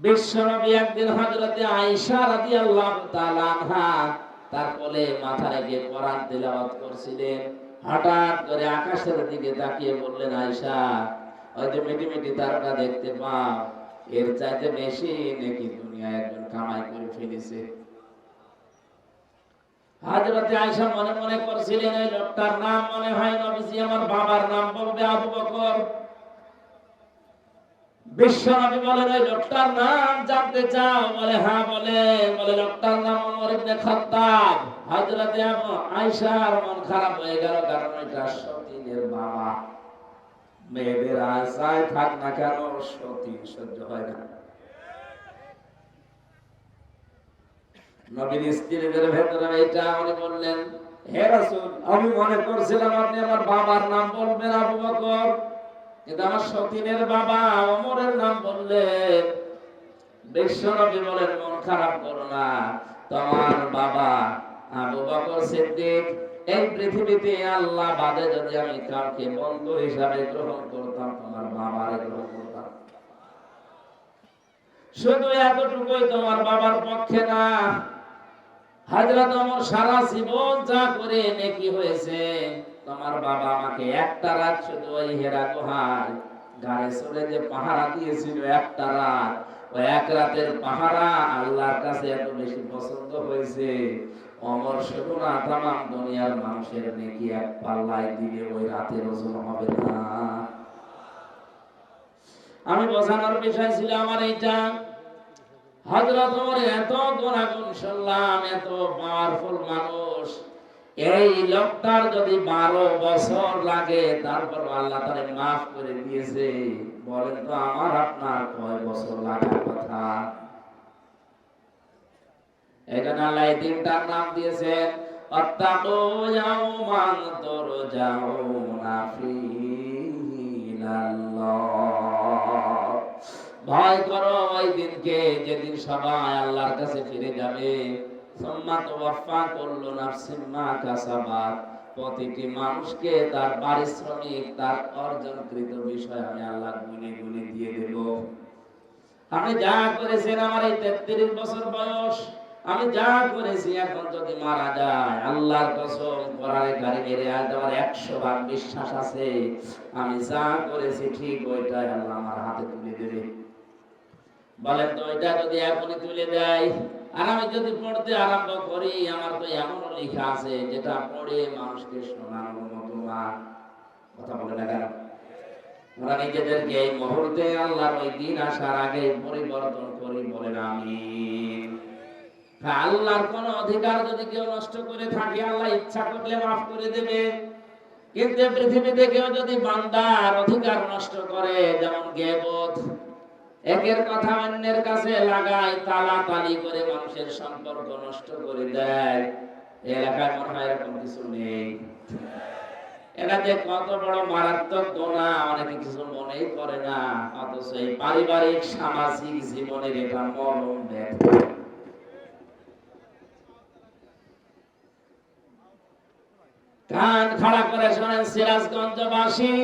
বিশ্বনবী একদিন হযরতে আয়েশা রাদিয়াল্লাহু তাআলা আনহা তার কোলে মাথা রেখে কোরআন তেলাওয়াত করছিলেন। হঠাৎ করে আকাশের দিকে তাকিয়ে বললেন, আয়েশা, ওই যে মিটি মিটি তারকা দেখতে পাও, এর চাইতে বেশি নাকি দুনিয়ায় একজন কামাই করে ফেলেছে। হযরতে আয়েশা মনে মনে করছিলেন, এই লোকটার নাম মনে হয় নবীজি আমার বাবার নাম বলবে, আবু বকর। বিশ্বনবী বলেন, ওই লোকটার নাম জানতে চাও? বলে হ্যাঁ। বলে লোকটার নাম ওমর ইবনে খাত্তাব। হযরতে আয়েশার মন খারাপ হয়ে গেল, কারণ এটা সতীনের বাবা। মেয়েদের আশায় থাক না কেন, সতী সহ্য হয় না। নবীর স্ত্রীদের ভেতরে এটা উনি বললেন, হে রাসূল, আমি মনে করছিলাম আপনি আমার বাবার নাম বলবেন আবু বকর, কিন্তু আমার সতীনের বাবা ওমরের নাম বললেন। বিশ্বনবী বলেন, মন খারাপ করো না, তোমার বাবা আবু বকর সিদ্দিক। এই পৃথিবীতে আল্লাহ বাদে যদি আমি কাউকে বন্ধু হিসাবে গ্রহণ করতাম, তোমার বাবারে গ্রহণ করতাম। শুধু এতটুকুই তোমার বাবার পক্ষে না, হযরত ওমর সারা জীবন যা করে নেকি হয়েছে, তোমার বাবা আমাকে একটা রাত শুধু ওই হেরা গুহায় গাড়ি চড়ে যে পাহারা দিয়েছিল, একটা রাত, ওই এক রাতের পাহারা আল্লাহর কাছে এত বেশি পছন্দ হয়েছে, ওমর শুধু না তামাম দুনিয়ার মানুষের নেকি এক পাল্লায় দিলে ওই রাতের ওজন হবে না। আমি বোঝানোর বিষয় ছিল আমার এইটা, হযরত ওমর এত গুণাগুণ শুনলাম, এত পাওয়ারফুল মানুষ, এই লোকটার যদি 12 বছর লাগে তারপর আল্লাহ তারে মাফ করে দিয়েছে, বলেন তো আমার আপনার কয় বছর লাগার কথা? এখানে আল্লাহ এই দিনটার নাম দিয়েছেন আত্তাকু ইয়াওমান তুরজাউনা ফীহি ইলাল্লাহ। ভয় করো ওই দিনকে, যেদিন সবাই আল্লাহর কাছে ফিরে যাবে। সুম্মা তুওয়াফা কুল্লু নাফসিন মা কাসাবাত, প্রতিটি মানুষকে তার পারিশ্রমিক, তার অর্জনকৃত বিষয় আমি আল্লাহ গুনে গুনে দিয়ে দেব। আমি যা করেছেন, আমার এই 33 বছর বয়স, আমি যা করেছি, এখন যদি মারা যায়, আল্লাহর কসম কোরআনে কারিমের আয়াত আমার 100 ভাগ বিশ্বাস আছে, আমি যা করেছি ঠিক ওইটাই আল্লাহ আমার হাতে তুলে দেবে। বলেন তো, এটা যদি এখনই তুলে দেয় আর আমি যদি পড়তে আরম্ভ করি, আমার তো এমনও লেখা আছে যেটা পড়ে মানুষকে শোনানোর মতো না। কথা বলে না কেন? ওরা নিজেদেরকে এই মুহূর্তে আল্লাহর ওই দিন আসার আগে পরিবর্তন করি, বলেন আমিন। আল্লাহর কোন অধিকার যদি কেউ নষ্ট করে থাকে, আল্লাহ ইচ্ছা করলে মাফ করে দেবে। কিন্তু পৃথিবীতে কেউ যদি বান্দার অধিকার নষ্ট করে, যেমন গীবত, একের কথা অন্যের কাছে লাগায়, তালাতালি করে মানুষের সম্পর্ক নষ্ট করে দেয়, এলাকায় মনে হয় এরকম কিছু নেই। এটা যে কত বড় মারাত্মক গুনাহ অনেকে কিছু মনেই করে না, অথচ এই পারিবারিক সামাজিক জীবনের এটা মরণ ব্যাধি। কান খাড়া করে শোনেন সিরাজগঞ্জবাসী,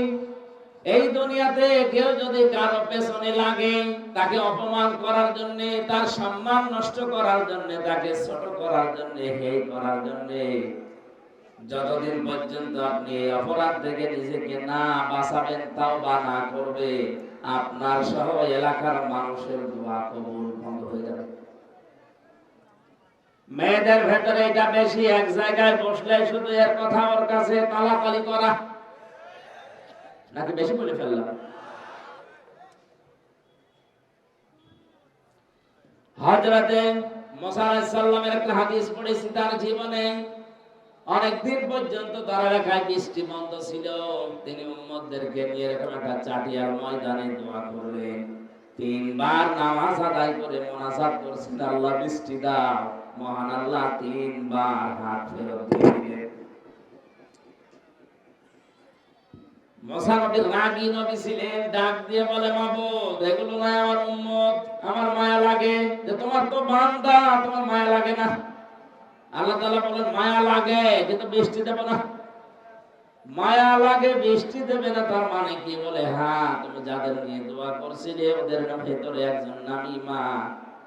এই দুনিয়াতে কেউ যদি কারো পেছনে লাগে, তাকে অপমান করার জন্য, তার সম্মান নষ্ট করার জন্য, তাকে ছোট করার জন্য, হেয় করার জন্য, যতদিন পর্যন্ত আপনি এই অপরাধ থেকে নিজেকে না বাঁচাবেন, তাওবা না করবে, আপনার সহ এলাকার মানুষের দোয়া কবুল বন্ধ হয়ে যাবে। মেয়েদের ভেতরে এটা বেশি, এক জায়গায় বসলে শুধু এর কথা ওর কাছে তালাতালি করা, নাকি বেশি বলে ফেললাম? হযরতে মুসা আলাইহিস সালামের একটা হাদিস পড়েছি, তার জীবনে অনেকদিন পর্যন্ত ধারালেখায় বৃষ্টি বন্ধ ছিল, তিনি উম্মতদেরকে নিয়ে এরকম একটা চাটিয়ার ময়দানে দোয়া করলেন, 3 বার নামাজ আদায় করে মুনাজাত করছেন, আল্লাহ বৃষ্টি দাও। মহান আল্লাহ 3 বার হাত ফেরত দিয়ে দিলেন। মুসা নবী রাগী নবী ছিলেন, ডাক দিয়ে বলে, মাবুদ, এগুলো নয় আমার উম্মত, আমার মায়া লাগে। যে তোমার তো বান্দা, তোমার মায়া লাগে না? আল্লাহ তাআলা বলেন, মায়া লাগে কিন্তু বৃষ্টি দেব না। মায়া লাগে বৃষ্টি দেবে না, তার মানে কি? বলে হ্যাঁ, তুমি যাদের নিয়ে দোয়া করছিলে ওদের ভেতরে একজন নামিমা,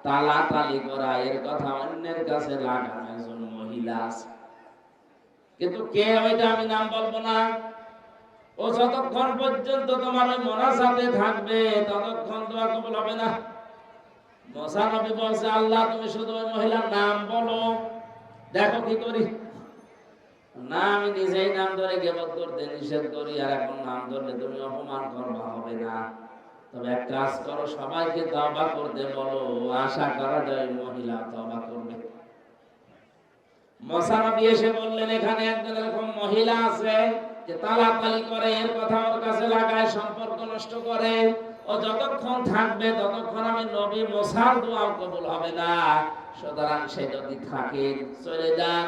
তালাতালি করা, এর কথা অন্যের কাছে লাগানো একজন মহিলা আছে। কিন্তু কে ওইটা আমি নাম বলবো না। ও যতক্ষণ পর্যন্ত তোমার ওই মোনাজাতে থাকবে ততক্ষণ দোয়া কবুল হবে না। মুসা নবী বলছে, আল্লাহ তুমি শুধু ওই মহিলার নাম বলো, দেখো কি করি। না, আমি নিজেই নাম ধরে গীবত করতে নিষেধ করি, আর এখন নাম ধরলে তুমি অপমান করবা, হবে না। তবে এক কাজ করো, সবাইকে তওবা করতে বলো, আশা করা যায় মহিলা তওবা করবে। মুসা নবী এসে বললেন, এখানে একজন এরকম মহিলা আছে যে তালাতালি করে, এর কথা ওর কাছে লাগায়, সম্পর্ক নষ্ট করে। ও যতক্ষণ থাকবে ততক্ষণ আমি নবী মুসার দোয়া কবুল হবে না। সুতরাং সে যদি থাকে চলে যান,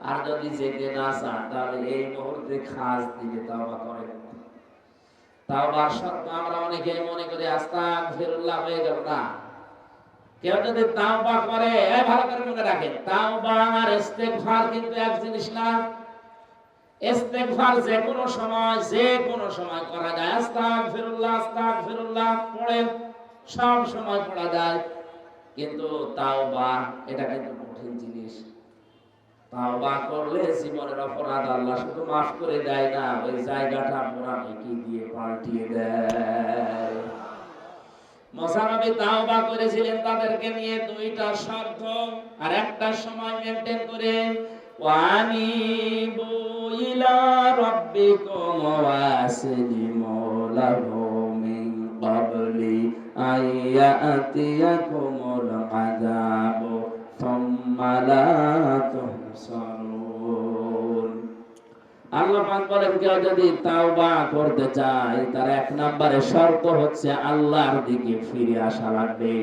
আর যদি যেতে না চান তাহলে এই মুহূর্তে খাস দিকে তওবা করেন। তাওবার শর্ত আমরা অনেকেই মনে করি আস্তাগফিরুল্লাহ হয়ে গেল না। কেউ যদি তাওবা করে, ভালো করে মনে রাখেন, তাওবা আর ইস্তেগফার কিন্তু এক জিনিস না। ইস্তেগফার যে কোনো সময় করা যায়। আস্তাগফিরুল্লাহ আস্তাগফিরুল্লাহ পড়েন, সব সময় পড়া যায়। কিন্তু তাওবা এটা কিন্তু কঠিন জিনিস। তাওবা করলে জীবনের অপরাধ আল্লাহ শুধু মাফ করে দেয় না, ওই জায়গাটা পুরা নেকি দিয়ে পাল্টিয়ে দেয়। মুসা নবী তাওবা করেছিলেন তাদেরকে নিয়ে দুইটা শর্ত আর একটা সময় মেইনটেইন করে, ওয়ানিবু ইলা রাব্বিকুম ওয়াসলিমু লাহু মিন ক্বাবলি আইয়াতিয়াকুমুল আযাবু সুম্মা লা তুহসারুন। আল্লাহ পাক বলেন, কেউ যদি তাওবা করতে চায় তার এক নম্বরে শর্ত হচ্ছে আল্লাহর দিকে ফিরে আসা লাগবে।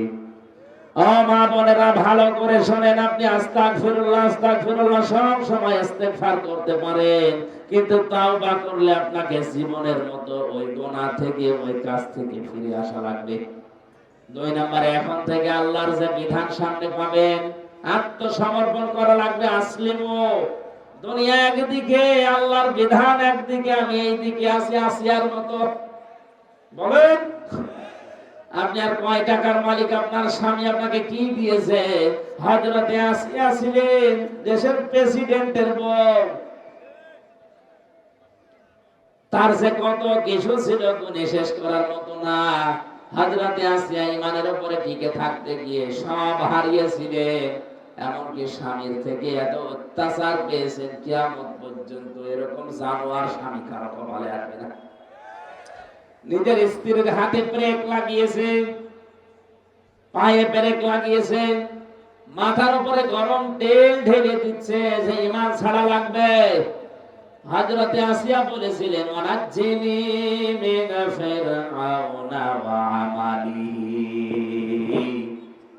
ও মা বোনেরা, ভালো করে শোনেন, আপনি আস্তাগফিরুল্লাহ আস্তাগফিরুল্লাহ সব সময় ইস্তেগফার করতে পারেন, কিন্তু তাওবা করলে আপনাকে জীবনের মতো ওই গুনাহ থেকে, ওই কাজ থেকে ফিরে আসা লাগবে। দুই নম্বরে, এখন থেকে আল্লাহর যে বিধান সামনে পাবেন, আত্মসমর্পণ করা লাগবে। আসলিমু, দুনিয়া একদিকে, আল্লাহর বিধান একদিকে, আমি এইদিকে আছি আসিয়ার মতো। বলেন, আপনি আর কয় টাকার মালিক? আপনার স্বামী আপনাকে কি দিয়েছে? হযরতে আসিয়া ছিলেন দেশের প্রেসিডেন্টের বউ, তার যে কত কিছু ছিল গুণে শেষ করার মতো না। হযরতে আসিয়া ঈমানের উপরে টিকে থাকতে গিয়ে সব হারিয়েছিলেন, এমনকি স্বামীর থেকে এত অত্যাচার পেয়েছেন, কিয়ামত পর্যন্ত এরকম জানোয়ার স্বামী কারো কপালে আসবে না। নিজের স্ত্রীর হাতে ব্রেক লাগিয়েছে, পায়ে ব্রেক লাগিয়েছে, মাথার উপরে গরম তেল ঢেলে দিচ্ছে যে ঈমান ছাড়া লাগবে। হযরতে আসিয়া বলেছিলেন, ওয়ানাজ্জিনি মিন ফিরআউনা ওয়া আমালিহি,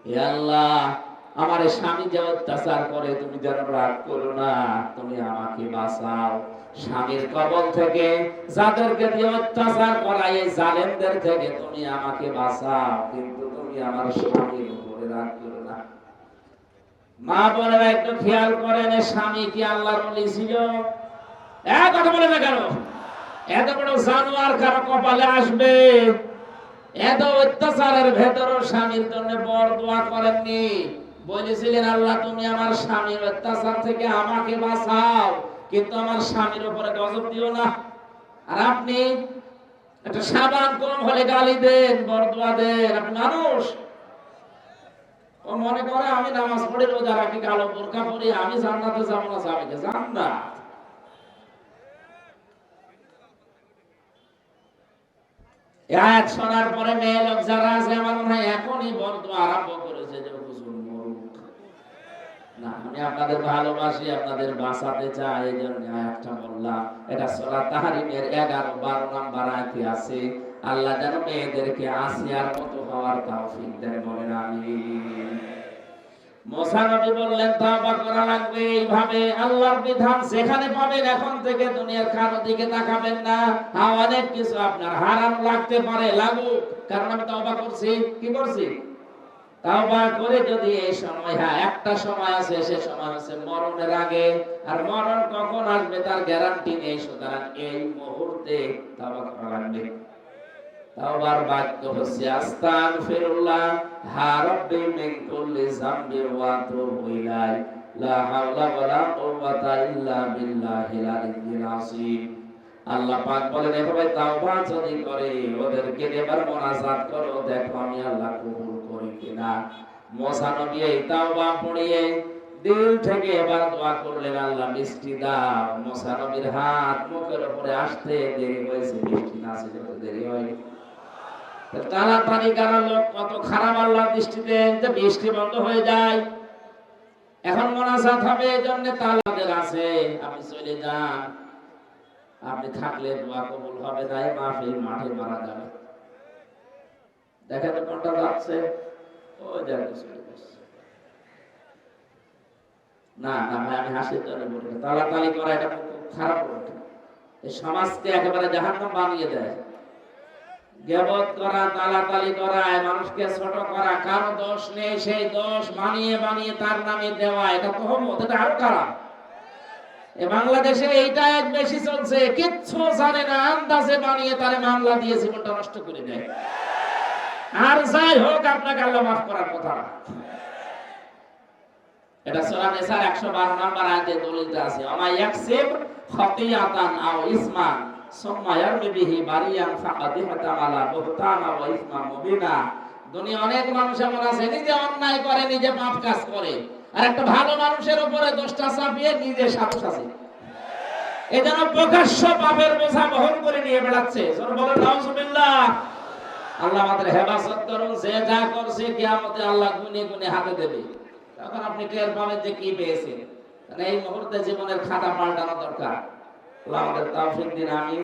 হে আল্লাহ, আমার স্বামী যে অত্যাচার করে তুমি যেন রাগ করো না, তুমি আমাকে বাঁচাও স্বামীর কবল থেকে, যাদেরকে দিয়ে অত্যাচার করায় এই জালেমদের থেকে তুমি আমাকে বাঁচাও, কিন্তু তুমি আমার স্বামীর উপরে রাগ করো না। মা বোনেরা একটু খেয়াল করেন, স্বামী কি আল্লাহর ওলি ছিল? এক কথা বলে না কেন? এত বড় জানোয়ার কারো কপালে আসবে? এত অত্যাচারের ভেতরও স্বামীর জন্য বড় দোয়া করেননি, বলেছিলেন, আল্লাহ তুমি আমার স্বামীর অত্যাচার থেকে আমাকে বাঁচাও, কিন্তু আমার স্বামীর উপরে গজব দিও না। আর আপনি একটা সাবান কম হলে গালি দেন, বড় দোয়া দেন। আপনি মানুষ, ও মনে করে আমি নামাজ পড়ি, রোজা রাখি, কালো বোরকা পরি, আমি জান্নাতে যাবো না, যাবে কে? জান্নাত। আয়াত শোনার পরে মেয়ে লোক যারা আছে, আমার মনে হয় এখনই বর্তমান আরম্ভ করেছে যে হুজুর মরুক না। আমি আপনাদের ভালোবাসি, আপনাদের বাঁচাতে চাই, এই জন্য আয়াতটা বললাম। এটা সূরা তাহরিমের 11-12 নম্বর আয়াতে আছে। আল্লাহ যেন মেয়েদেরকে আসিয়ার মতো হওয়ার তৌফিক দেন, বলেন আমিন। মুসা নবী বললেন, তওবা করা লাগবে এইভাবে। আল্লাহর বিধান যেখানে পাবেন এখন থেকে দুনিয়ার কারো দিকে তাকাবেন না। অনেক কিছু আপনার হারাম লাগতে পারে, লাগুক, কারণ আমি তওবা করছি। কি করছি? তাওবা করে যদি এই সময়, হ্যাঁ একটা সময় আছে, সে সময় হচ্ছে মরণের আগে, আর মরণ কখন আসবে তার গ্যারান্টি নেই। সুতরাং এই মুহূর্তে তাওবা করা লাগবে। তাওবার বাক্য হচ্ছে আস্তাগফিরুল্লাহ হা রাব্বি মিন কুল্লি যামবি ওয়া আতুবু ইলাইহি লা হাওলা ওয়ালা কুওয়াতা ইল্লা বিল্লাহিল আলিয়্যিল আযীম। আল্লাহ পাক বলেন, এভাবে তাওবা যদি করে ওদেরকে এবার মুনাজাত করো, দেখো আমি আল্লাহ কবুল করি কিনা। মুসা নবী এই তাওবা পড়িয়ে দিল থেকে এবার দোয়া করলেন, আল্লাহ মিষ্টি দাও। মুসা নবীর হাত মুখের উপরে আসতে দেরি হয়েছে, মিষ্টি না আসতে দেরি হয়নি। টানাটানি করার লোক কত খারাপ আল্লাহর দৃষ্টিতে, যে বৃষ্টি বন্ধ হয়ে যায়। এখন মুনাজাত হবে, এই জন্য তালাদের আছে, আপনি চলে যান। আপনি থাকলে দোয়া কবুল হবে না, মাহফিল মাঠে মারা যাবে। দেখেন তো কোনটা যাচ্ছে, ও জায়গায় চলে যাচ্ছে। না না ভাই, আমি হাসির জন্য বলি, তালাতালি করা এটা খুব খারাপ কথা। এই সমাজকে একেবারে জাহান্নাম বানিয়ে দেয়। গীবত করা, তালাতালি করা, মানুষকে ছোট করা, কারো দোষ নেই, সেই দোষ বানিয়ে বানিয়ে তার নামে দেওয়া, এটা তহমত, এটা আরো খারাপ। বাংলাদেশে এইটা এক বেশি চলছে, কিচ্ছু জানে না, আন্দাজে বানিয়ে তারে মামলা দিয়ে জীবনটা নষ্ট করে দেয়। আর যাই হোক, আপনাকে আল্লাহ মাফ করার কথা। এটা সূরা নিসার 112 নম্বর আয়াতে দলিল আছে, আমা ইয়াকসিব খাতিয়াতান আও ইসমান সুম্মা ইয়ারমি বিহি বারিয়ান ফাকাদ ইহতামালা বুহতানা ওয়া ইসমান মুবিনা। দুনিয়া অনেক মানুষ এমন আছে, নিজে অন্যায় করে, নিজে পাপ কাজ করে, আর একটা ভালো মানুষের উপরে দোষটা চাপিয়ে নিজে সাহস আছে, এজন্য প্রকাশ্য পাপের বোঝা বহন করে নিয়ে বেড়াচ্ছে। বলেন নাউজুবিল্লাহ। আল্লাহ আমাদের হেফাজত করুন। যে যা করছে কিয়ামতে আল্লাহ গুনে গুনে হাতে দেবে, তখন আপনি টের পাবেন যে কি পেয়েছেন। এই মুহূর্তে জীবনের খাতা পাল্টানো দরকার। আল্লাহ আমাদের তৌফিক দিন, আমিন।